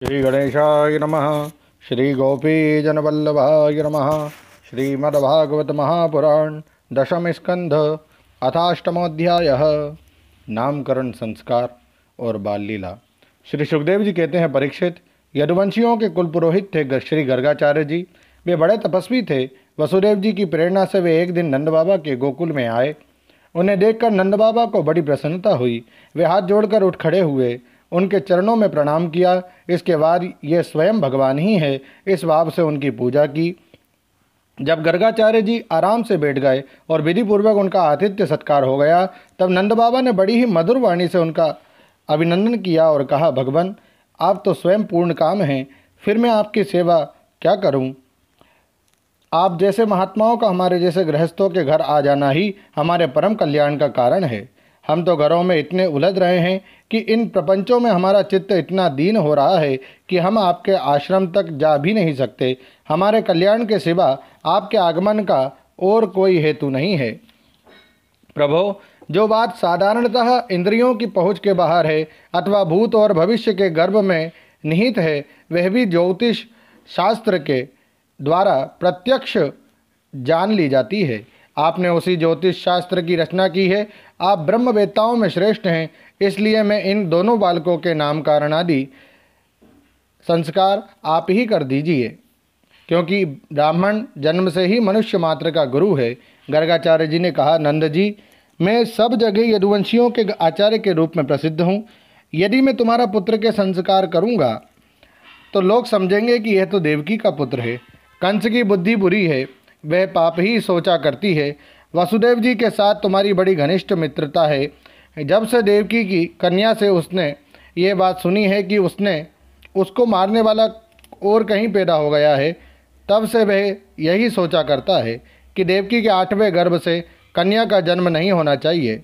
श्री गणेशाय नमः। श्री गोपीजनवल्लभाय नमः। श्रीमद्भागवत महापुराण दशम स्कंध अथाष्टमोध्याय नामकरण संस्कार और बाल लीला। श्री सुखदेव जी कहते हैं, परीक्षित, यदुवंशियों के कुल पुरोहित थे श्री गर्गाचार्य जी। वे बड़े तपस्वी थे। वसुदेव जी की प्रेरणा से वे एक दिन नंद बाबा के गोकुल में आए। उन्हें देखकर नंद बाबा को बड़ी प्रसन्नता हुई। वे हाथ जोड़कर उठ खड़े हुए, उनके चरणों में प्रणाम किया। इसके बाद ये स्वयं भगवान ही है, इस भाव से उनकी पूजा की। जब गर्गाचार्य जी आराम से बैठ गए और विधि पूर्वक उनका आतिथ्य सत्कार हो गया, तब नंद बाबा ने बड़ी ही मधुर वाणी से उनका अभिनंदन किया और कहा, भगवान, आप तो स्वयं पूर्ण काम हैं, फिर मैं आपकी सेवा क्या करूं? आप जैसे महात्माओं का हमारे जैसे गृहस्थों के घर आ जाना ही हमारे परम कल्याण का कारण है। हम तो घरों में इतने उलझ रहे हैं कि इन प्रपंचों में हमारा चित्त इतना दीन हो रहा है कि हम आपके आश्रम तक जा भी नहीं सकते। हमारे कल्याण के सिवा आपके आगमन का और कोई हेतु नहीं है। प्रभो, जो बात साधारणतः इंद्रियों की पहुँच के बाहर है अथवा भूत और भविष्य के गर्भ में निहित है, वह भी ज्योतिष शास्त्र के द्वारा प्रत्यक्ष जान ली जाती है। आपने उसी ज्योतिष शास्त्र की रचना की है। आप ब्रह्मवेत्ताओं में श्रेष्ठ हैं, इसलिए मैं इन दोनों बालकों के नामकरण आदि संस्कार आप ही कर दीजिए, क्योंकि ब्राह्मण जन्म से ही मनुष्य मात्र का गुरु है। गर्गाचार्य जी ने कहा, नंद जी, मैं सब जगह यदुवंशियों के आचार्य के रूप में प्रसिद्ध हूँ। यदि मैं तुम्हारा पुत्र के संस्कार करूँगा तो लोग समझेंगे कि यह तो देवकी का पुत्र है। कंस की बुद्धि बुरी है, वह पाप ही सोचा करती है। वसुदेव जी के साथ तुम्हारी बड़ी घनिष्ठ मित्रता है। जब से देवकी की कन्या से उसने ये बात सुनी है कि उसने उसको मारने वाला और कहीं पैदा हो गया है, तब से वह यही सोचा करता है कि देवकी के 8वें गर्भ से कन्या का जन्म नहीं होना चाहिए।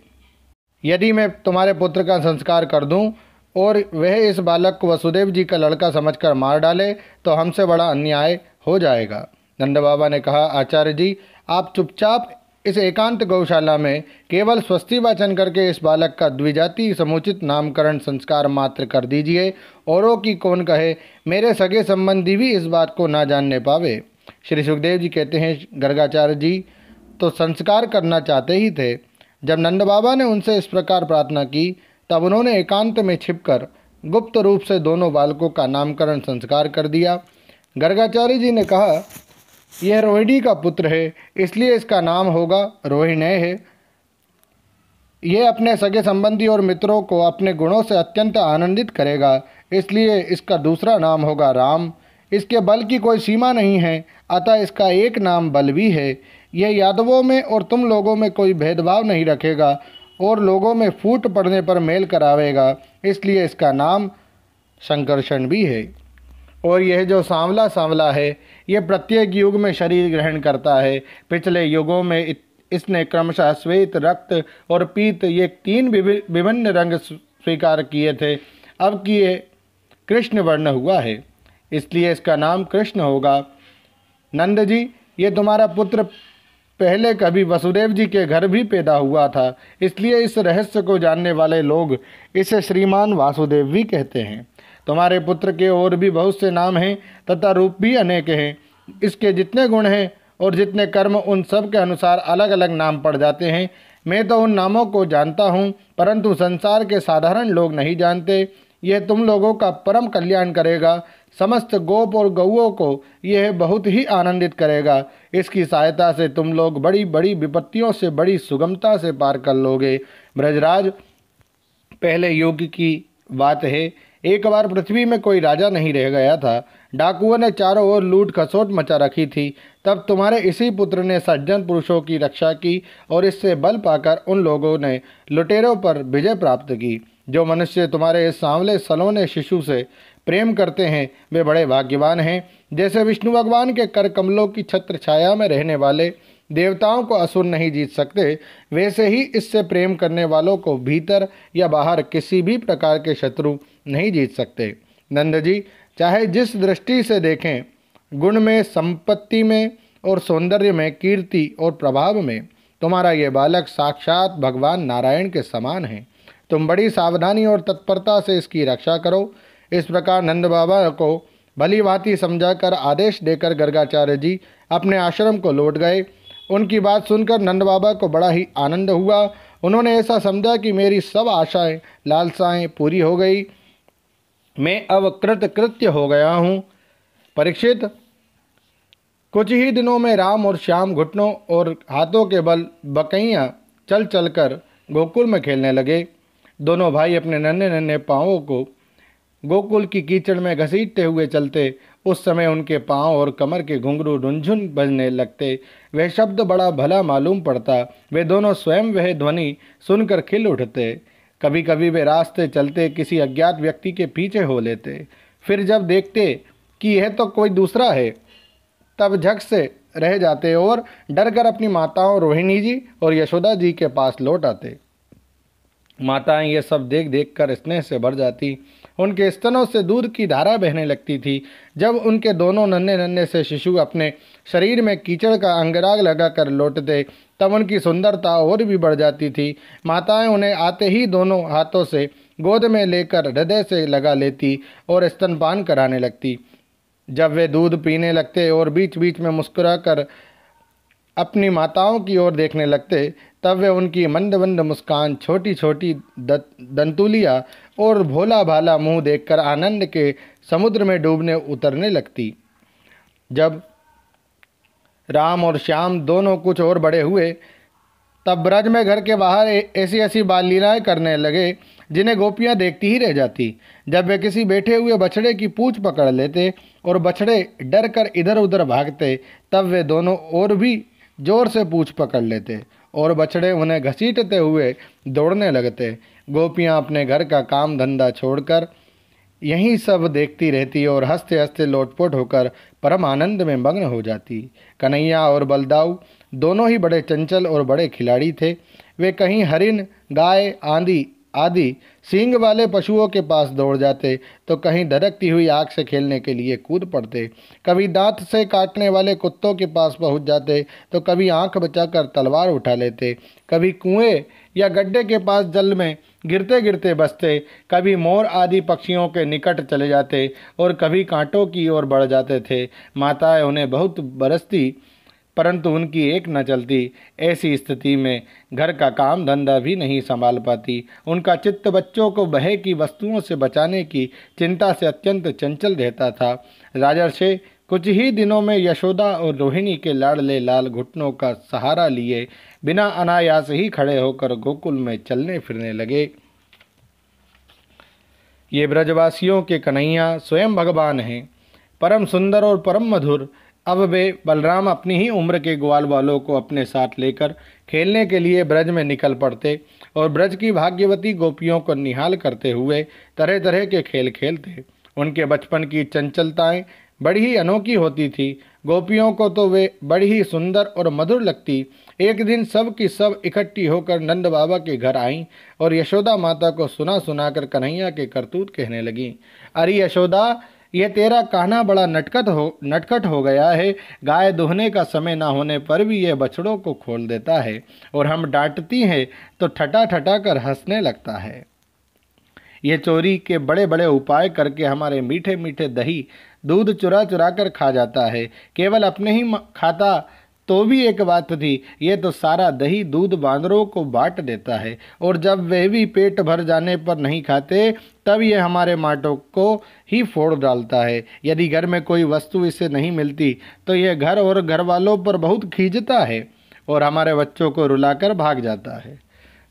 यदि मैं तुम्हारे पुत्र का संस्कार कर दूं और वह इस बालक को वसुदेव जी का लड़का समझकर मार डाले तो हमसे बड़ा अन्याय हो जाएगा। नंद बाबा ने कहा, आचार्य जी, आप चुपचाप इस एकांत गौशाला में केवल स्वस्ति वाचन करके इस बालक का द्विजाति समुचित नामकरण संस्कार मात्र कर दीजिए। औरों की कौन कहे, मेरे सगे संबंधी भी इस बात को ना जानने पावे। श्री सुखदेव जी कहते हैं, गर्गाचार्य जी तो संस्कार करना चाहते ही थे। जब नंद बाबा ने उनसे इस प्रकार प्रार्थना की, तब उन्होंने एकांत में छिपकर गुप्त रूप से दोनों बालकों का नामकरण संस्कार कर दिया। गर्गाचार्य जी ने कहा, यह रोहिणी का पुत्र है, इसलिए इसका नाम होगा रोहिणय है। यह अपने सगे संबंधी और मित्रों को अपने गुणों से अत्यंत आनंदित करेगा, इसलिए इसका दूसरा नाम होगा राम। इसके बल की कोई सीमा नहीं है, अतः इसका एक नाम बल भी है। यह यादवों में और तुम लोगों में कोई भेदभाव नहीं रखेगा और लोगों में फूट पड़ने पर मेल करावेगा, इसलिए इसका नाम संकर्षण भी है। और यह जो सांवला है, यह प्रत्येक युग में शरीर ग्रहण करता है। पिछले युगों में इसने क्रमशः श्वेत, रक्त और पीत ये 3 विभिन्न रंग स्वीकार किए थे। अब कि ये कृष्ण वर्ण हुआ है, इसलिए इसका नाम कृष्ण होगा। नंद जी, ये तुम्हारा पुत्र पहले कभी वसुदेव जी के घर भी पैदा हुआ था, इसलिए इस रहस्य को जानने वाले लोग इसे श्रीमान वासुदेव भी कहते हैं। तुम्हारे पुत्र के और भी बहुत से नाम हैं तथा रूप भी अनेक हैं। इसके जितने गुण हैं और जितने कर्म, उन सब के अनुसार अलग अलग नाम पड़ जाते हैं। मैं तो उन नामों को जानता हूँ, परंतु संसार के साधारण लोग नहीं जानते। यह तुम लोगों का परम कल्याण करेगा। समस्त गोप और गौओं को यह बहुत ही आनंदित करेगा। इसकी सहायता से तुम लोग बड़ी बड़ी विपत्तियों से बड़ी सुगमता से पार कर लोगे। ब्रजराज, पहले युग की बात है, एक बार पृथ्वी में कोई राजा नहीं रह गया था। डाकुओं ने चारों ओर लूट खसोट मचा रखी थी। तब तुम्हारे इसी पुत्र ने सज्जन पुरुषों की रक्षा की और इससे बल पाकर उन लोगों ने लुटेरों पर विजय प्राप्त की। जो मनुष्य तुम्हारे इस सांवले सलोने शिशु से प्रेम करते हैं, वे बड़े भाग्यवान हैं। जैसे विष्णु भगवान के कर कमलों की छत्र छाया में रहने वाले देवताओं को असुर नहीं जीत सकते, वैसे ही इससे प्रेम करने वालों को भीतर या बाहर किसी भी प्रकार के शत्रु नहीं जीत सकते। नंद जी, चाहे जिस दृष्टि से देखें, गुण में, संपत्ति में और सौंदर्य में, कीर्ति और प्रभाव में तुम्हारा ये बालक साक्षात भगवान नारायण के समान है। तुम बड़ी सावधानी और तत्परता से इसकी रक्षा करो। इस प्रकार नंद बाबा को भली भांति समझाकर आदेश देकर गर्गाचार्य जी अपने आश्रम को लौट गए। उनकी बात सुनकर नंद बाबा को बड़ा ही आनंद हुआ। उन्होंने ऐसा समझा कि मेरी सब आशाएं लालसाएं पूरी हो गई, मैं अब कृतकृत्य हो गया हूँ। परीक्षित, कुछ ही दिनों में राम और श्याम घुटनों और हाथों के बल बकैयाँ चल चलकर गोकुल में खेलने लगे। दोनों भाई अपने नन्हे नन्हे पाँवों को गोकुल की कीचड़ में घसीटते हुए चलते। उस समय उनके पाँव और कमर के घुंघरू रुंझुन बजने लगते। वह शब्द बड़ा भला मालूम पड़ता। वे दोनों स्वयं वह ध्वनि सुनकर खिल उठते। कभी कभी वे रास्ते चलते किसी अज्ञात व्यक्ति के पीछे हो लेते। फिर जब देखते कि यह तो कोई दूसरा है, तब झक से रह जाते और डरकर अपनी माताओं रोहिणी जी और यशोदा जी के पास लौट आते। माताएं ये सब देख देख कर स्नेह से भर जाती। उनके स्तनों से दूध की धारा बहने लगती थी। जब उनके दोनों नन्हे नन्हे से शिशु अपने शरीर में कीचड़ का अंगराग लगाकर लौटते, तब उनकी सुंदरता और भी बढ़ जाती थी। माताएं उन्हें आते ही दोनों हाथों से गोद में लेकर हृदय से लगा लेती और स्तनपान कराने लगती। जब वे दूध पीने लगते और बीच बीच में मुस्कुराकर अपनी माताओं की ओर देखने लगते, तब वे उनकी मंद मंद मुस्कान, छोटी छोटी दंतुलियाँ और भोला भाला मुंह देखकर आनंद के समुद्र में डूबने उतरने लगती। जब राम और श्याम दोनों कुछ और बड़े हुए, तब ब्रज में घर के बाहर ऐसी ऐसी बाल लीलाएँ करने लगे जिन्हें गोपियाँ देखती ही रह जाती। जब वे किसी बैठे हुए बछड़े की पूँछ पकड़ लेते और बछड़े डर कर इधर उधर भागते, तब वे दोनों और भी जोर से पूँछ पकड़ लेते और बछड़े उन्हें घसीटते हुए दौड़ने लगते। गोपियाँ अपने घर का काम धंधा छोड़कर यही सब देखती रहती और हंसते हंसते लोटपोट होकर परम आनंद में मग्न हो जाती। कन्हैया और बलदाऊ दोनों ही बड़े चंचल और बड़े खिलाड़ी थे। वे कहीं हरिन, गाय आदि सींग वाले पशुओं के पास दौड़ जाते, तो कहीं धड़कती हुई आग से खेलने के लिए कूद पड़ते। कभी दांत से काटने वाले कुत्तों के पास पहुंच जाते, तो कभी आंख बचाकर तलवार उठा लेते। कभी कुएं या गड्ढे के पास जल में गिरते गिरते बचते। कभी मोर आदि पक्षियों के निकट चले जाते और कभी कांटों की ओर बढ़ जाते थे। माताएं उन्हें बहुत बरसती, परंतु उनकी एक न चलती। ऐसी स्थिति में घर का काम धंधा भी नहीं संभाल पाती। उनका चित्त बच्चों को बहे की वस्तुओं से बचाने की चिंता से अत्यंत चंचल रहता था। राजर्षि कुछ ही दिनों में यशोदा और रोहिणी के लाडले लाल घुटनों का सहारा लिए बिना अनायास ही खड़े होकर गोकुल में चलने फिरने लगे। ये ब्रजवासियों के कन्हैया स्वयं भगवान हैं, परम सुंदर और परम मधुर। अब वे बलराम अपनी ही उम्र के ग्वाल वालों को अपने साथ लेकर खेलने के लिए ब्रज में निकल पड़ते और ब्रज की भाग्यवती गोपियों को निहाल करते हुए तरह तरह के खेल खेलते। उनके बचपन की चंचलताएं बड़ी ही अनोखी होती थी। गोपियों को तो वे बड़ी ही सुंदर और मधुर लगती। एक दिन सब की सब इकट्ठी होकर नंद बाबा के घर आईं और यशोदा माता को सुना सुनाकर कन्हैया के करतूत कहने लगीं। अरे यशोदा, यह तेरा कहना बड़ा नटखट हो गया है। गाय दुहने का समय ना होने पर भी यह बछड़ों को खोल देता है और हम डांटती हैं तो ठटा ठटा कर हंसने लगता है। ये चोरी के बड़े बड़े उपाय करके हमारे मीठे मीठे दही दूध चुरा चुरा कर खा जाता है। केवल अपने ही खाता तो भी एक बात थी, ये तो सारा दही दूध बांदरों को बांट देता है और जब वे भी पेट भर जाने पर नहीं खाते, तब ये हमारे माटों को ही फोड़ डालता है। यदि घर में कोई वस्तु इसे नहीं मिलती तो यह घर और घर वालों पर बहुत खींचता है और हमारे बच्चों को रुलाकर भाग जाता है।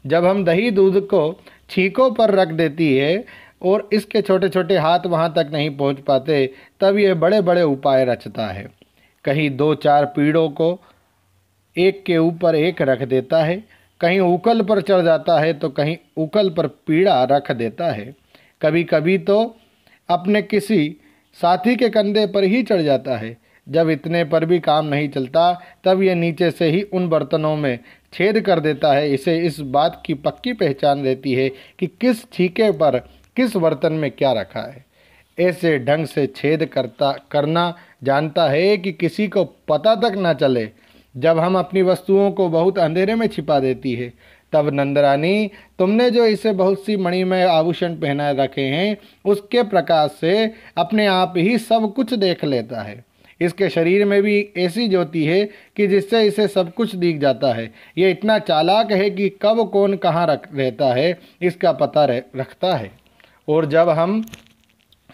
जब हम दही दूध को छींकों पर रख देती है और इसके छोटे छोटे हाथ वहाँ तक नहीं पहुँच पाते, तब ये बड़े बड़े उपाय रचता है। कहीं 2-4 पीड़ों को एक के ऊपर एक रख देता है, कहीं उकल पर चढ़ जाता है तो कहीं उकल पर पीड़ा रख देता है। कभी कभी तो अपने किसी साथी के कंधे पर ही चढ़ जाता है। जब इतने पर भी काम नहीं चलता, तब ये नीचे से ही उन बर्तनों में छेद कर देता है। इसे इस बात की पक्की पहचान रहती है कि किस छीके पर किस बर्तन में क्या रखा है। ऐसे ढंग से छेद करना जानता है कि किसी को पता तक न चले। जब हम अपनी वस्तुओं को बहुत अंधेरे में छिपा देती है, तब नंदरानी, तुमने जो इसे बहुत सी मणिमय आभूषण पहनाए रखे हैं, उसके प्रकाश से अपने आप ही सब कुछ देख लेता है। इसके शरीर में भी ऐसी ज्योति है कि जिससे इसे सब कुछ दिख जाता है। ये इतना चालाक है कि कब कौन कहाँ रहता है इसका पता रखता है। और जब हम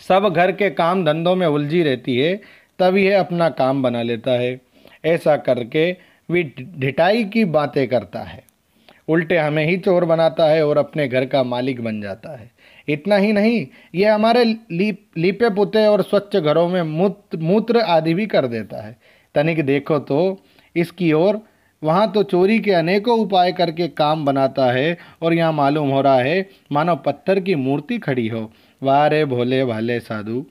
सब घर के काम धंधों में उलझी रहती है, तब यह अपना काम बना लेता है। ऐसा करके वे ढिठाई की बातें करता है, उल्टे हमें ही चोर बनाता है और अपने घर का मालिक बन जाता है। इतना ही नहीं, यह हमारे लीपे पुते और स्वच्छ घरों में मूत्र आदि भी कर देता है। तनिक देखो तो इसकी ओर, वहाँ तो चोरी के अनेकों उपाय करके काम बनाता है और यहाँ मालूम हो रहा है मानो पत्थर की मूर्ति खड़ी हो। वाह रे भोले भाले साधु।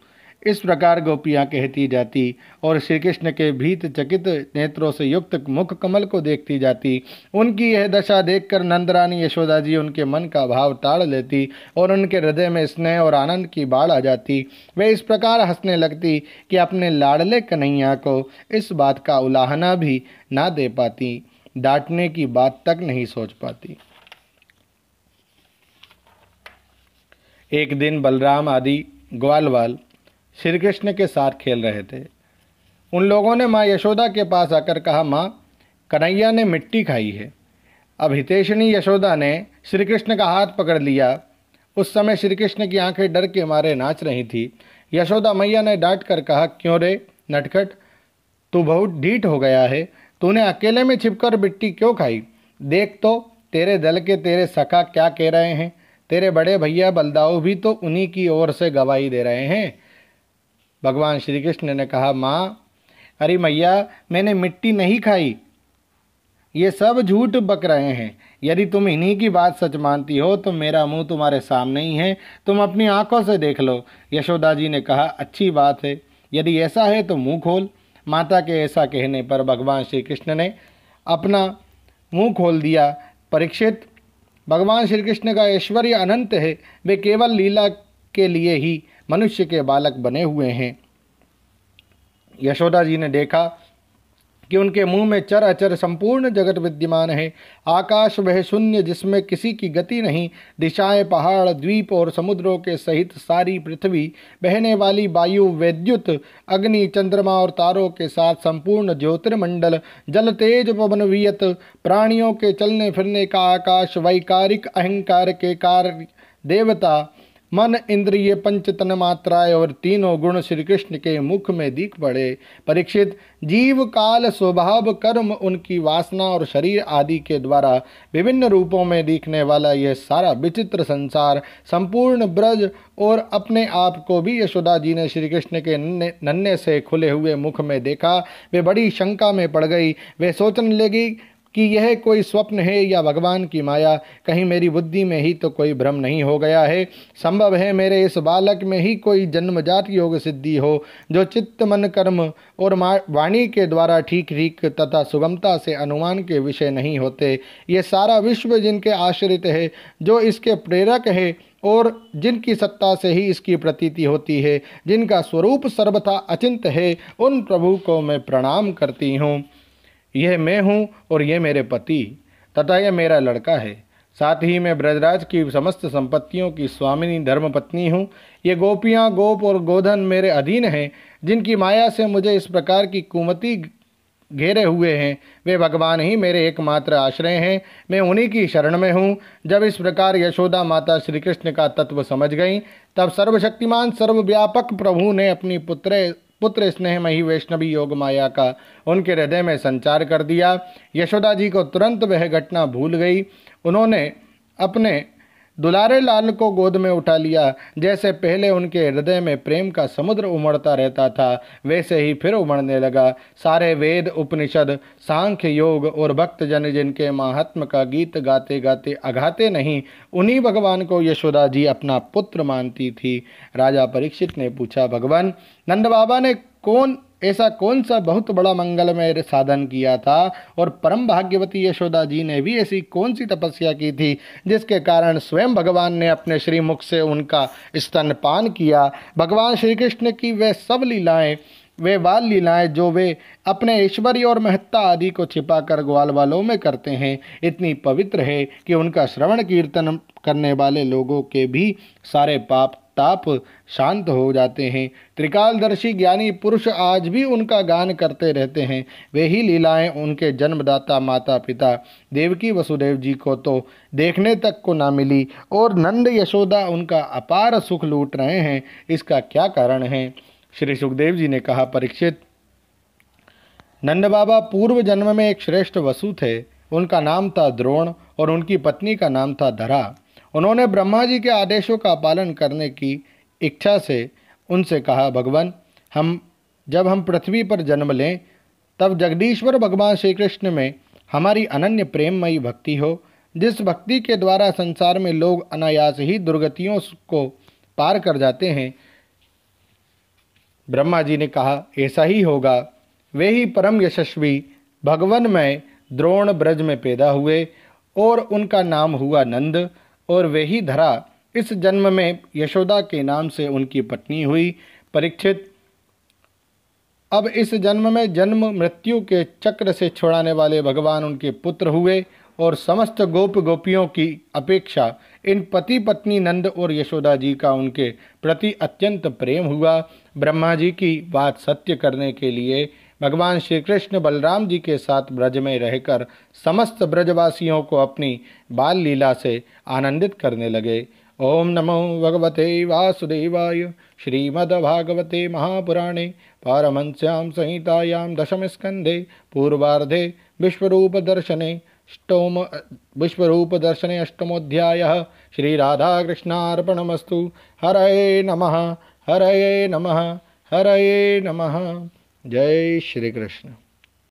इस प्रकार गोपियाँ कहती जाती और श्री कृष्ण के भीत चकित नेत्रों से युक्त मुख कमल को देखती जाती। उनकी यह दशा देखकर नंदरानी यशोदा जी उनके मन का भाव ताड़ लेती और उनके हृदय में स्नेह और आनंद की बाढ़ आ जाती। वे इस प्रकार हंसने लगती कि अपने लाडले कन्हैया को इस बात का उलाहना भी ना दे पाती, डांटने की बात तक नहीं सोच पाती। एक दिन बलराम आदि ग्वालवाल श्री कृष्ण के साथ खेल रहे थे। उन लोगों ने माँ यशोदा के पास आकर कहा, माँ, कन्हैया ने मिट्टी खाई है। अब हितेशनी यशोदा ने श्री कृष्ण का हाथ पकड़ लिया। उस समय श्री कृष्ण की आंखें डर के मारे नाच रही थी। यशोदा मैया ने डांट कर कहा, क्यों रे नटखट, तू बहुत ढीठ हो गया है। तूने अकेले में छिपकर मिट्टी क्यों खाई? देख तो तेरे दल के तेरे सखा क्या कह रहे हैं। तेरे बड़े भैया बलदाऊ भी तो उन्हीं की ओर से गवाही दे रहे हैं। भगवान श्री कृष्ण ने कहा, माँ, अरे मैया, मैंने मिट्टी नहीं खाई, ये सब झूठ बक रहे हैं। यदि तुम इन्हीं की बात सच मानती हो तो मेरा मुंह तुम्हारे सामने ही है, तुम अपनी आंखों से देख लो। यशोदा जी ने कहा, अच्छी बात है, यदि ऐसा है तो मुंह खोल। माता के ऐसा कहने पर भगवान श्री कृष्ण ने अपना मुंह खोल दिया। परीक्षित, भगवान श्री कृष्ण का ऐश्वर्य अनंत है। वे केवल लीला के लिए ही मनुष्य के बालक बने हुए हैं। यशोदा जी ने देखा कि उनके मुंह में चर अचर संपूर्ण जगत विद्यमान है। आकाश वह शून्य जिसमें किसी की गति नहीं, दिशाएं, पहाड़, द्वीप और समुद्रों के सहित सारी पृथ्वी, बहने वाली वायु, वैद्युत, अग्नि, चंद्रमा और तारों के साथ संपूर्ण ज्योतिर्मंडल, जल, तेज, पवन, वियत, प्राणियों के चलने फिरने का आकाश, वैकारिक अहंकार के कार्य, देवता, मन, इंद्रिय, पंच तन मात्राएं और तीनों गुण श्री कृष्ण के मुख में दिख पड़े। परीक्षित, जीव, काल, स्वभाव, कर्म, उनकी वासना और शरीर आदि के द्वारा विभिन्न रूपों में दिखने वाला यह सारा विचित्र संसार, संपूर्ण ब्रज और अपने आप को भी यशोदा जी ने श्री कृष्ण के नन्हे से खुले हुए मुख में देखा। वे बड़ी शंका में पड़ गई। वे सोचने लगी कि यह कोई स्वप्न है या भगवान की माया। कहीं मेरी बुद्धि में ही तो कोई भ्रम नहीं हो गया है। संभव है मेरे इस बालक में ही कोई जन्मजात योग सिद्धि हो, जो चित्त, मन, कर्म और वाणी के द्वारा ठीक ठीक तथा सुगमता से अनुमान के विषय नहीं होते। ये सारा विश्व जिनके आश्रित है, जो इसके प्रेरक है और जिनकी सत्ता से ही इसकी प्रतीति होती है, जिनका स्वरूप सर्वथा अचिंत है, उन प्रभु को मैं प्रणाम करती हूँ। यह मैं हूँ और यह मेरे पति तथा यह मेरा लड़का है। साथ ही मैं ब्रजराज की समस्त संपत्तियों की स्वामिनी धर्मपत्नी हूँ। ये गोपियाँ, गोप और गोधन मेरे अधीन हैं, जिनकी माया से मुझे इस प्रकार की कुमति घेरे हुए हैं। वे भगवान ही मेरे एकमात्र आश्रय हैं, मैं उन्हीं की शरण में हूँ। जब इस प्रकार यशोदा माता श्री कृष्ण का तत्व समझ गई, तब सर्वशक्तिमान सर्वव्यापक प्रभु ने अपनी पुत्र स्नेहमयी वैष्णवी योग माया का उनके हृदय में संचार कर दिया। यशोदा जी को तुरंत वह घटना भूल गई। उन्होंने अपने दुलारे लाल को गोद में उठा लिया। जैसे पहले उनके हृदय में प्रेम का समुद्र उमड़ता रहता था, वैसे ही फिर उमड़ने लगा। सारे वेद, उपनिषद, सांख्य, योग और भक्तजन जिनके महात्म का गीत गाते गाते अघाते नहीं, उन्हीं भगवान को यशोदा जी अपना पुत्र मानती थी। राजा परीक्षित ने पूछा, भगवान, नंद बाबा ने ऐसा कौन सा बहुत बड़ा मंगलमय साधन किया था और परम भाग्यवती यशोदा जी ने भी ऐसी कौन सी तपस्या की थी जिसके कारण स्वयं भगवान ने अपने श्रीमुख से उनका स्तनपान किया। भगवान श्री कृष्ण की वे सब लीलाएं वे बाल लीलाएं जो वे अपने ऐश्वर्य और महत्ता आदि को छिपाकर ग्वाल वालों में करते हैं इतनी पवित्र है कि उनका श्रवण कीर्तन करने वाले लोगों के भी सारे पाप ताप शांत हो जाते हैं। त्रिकालदर्शी ज्ञानी पुरुष आज भी उनका गान करते रहते हैं। वे ही लीलाएं उनके जन्मदाता माता पिता देवकी वसुदेव जी को तो देखने तक को ना मिली और नंद यशोदा उनका अपार सुख लूट रहे हैं। इसका क्या कारण है? श्री सुखदेव जी ने कहा, परीक्षित, नंद बाबा पूर्व जन्म में एक श्रेष्ठ वसु थे। उनका नाम था द्रोण और उनकी पत्नी का नाम था धरा। उन्होंने ब्रह्मा जी के आदेशों का पालन करने की इच्छा से उनसे कहा, भगवान, जब हम पृथ्वी पर जन्म लें तब जगदीश्वर भगवान श्री कृष्ण में हमारी अनन्य प्रेममयी भक्ति हो, जिस भक्ति के द्वारा संसार में लोग अनायास ही दुर्गतियों को पार कर जाते हैं। ब्रह्मा जी ने कहा, ऐसा ही होगा। वे ही परम यशस्वी भगवनमय द्रोण ब्रज में पैदा हुए और उनका नाम हुआ नंद, और वे ही धरा इस जन्म में यशोदा के नाम से उनकी पत्नी हुई। परीक्षित, अब इस जन्म में जन्म मृत्यु के चक्र से छुड़ाने वाले भगवान उनके पुत्र हुए और समस्त गोप गोपियों की अपेक्षा इन पति पत्नी नंद और यशोदा जी का उनके प्रति अत्यंत प्रेम हुआ। ब्रह्मा जी की बात सत्य करने के लिए भगवान श्री कृष्ण बलराम जी के साथ ब्रज में रहकर समस्त ब्रजवासियों को अपनी बाल लीला से आनंदित करने लगे। ओम नमो भगवते वासुदेवाय। श्रीमद्भागवते महापुराणे पारमहंस्यां संहितायां दशम स्कंधे पूर्वार्धे विश्वरूपदर्शने अष्टमोऽध्यायः। श्रीराधाकृष्णार्पणमस्तु। हरये नमः, हरये नमः, हरये नमः। जय श्री कृष्ण।